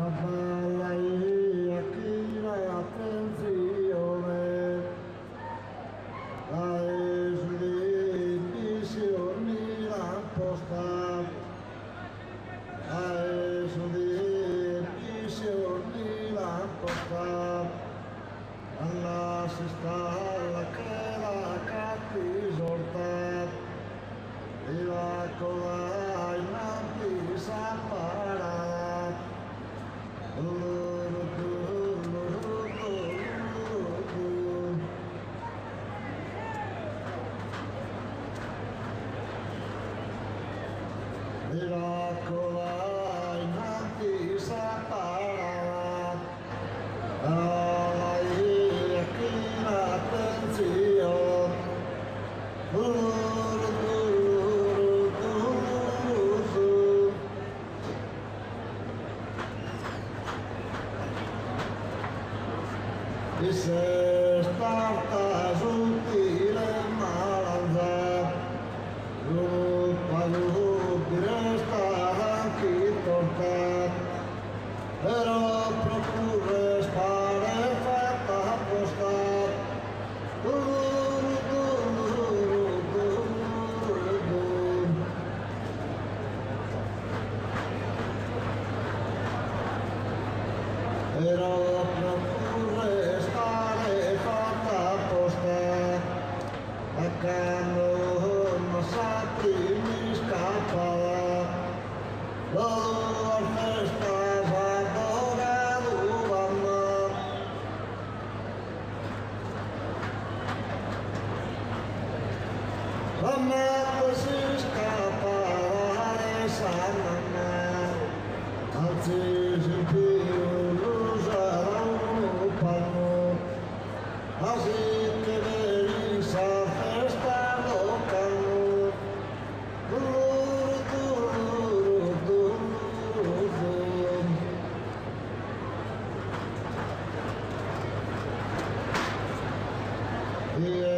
Avalai Akira attenzione, dai giudizioni l'apposta, dai giudizioni l'apposta, alla si sta che la cattisorta, e la cola in ampi s'appara. Miracola in ampi s'appara, alla china attenzione, e se starta sottile malanza, gruppi resta anche torta, però procure stare fatta apposta. Però procure stare fatta apposta, accanto non sappi mi scappa, la festa s'addora l'uvanna, la notte si scappa e s'anna, anzi si più l'usa un panno, così che vedi sa festa loccano, yeah.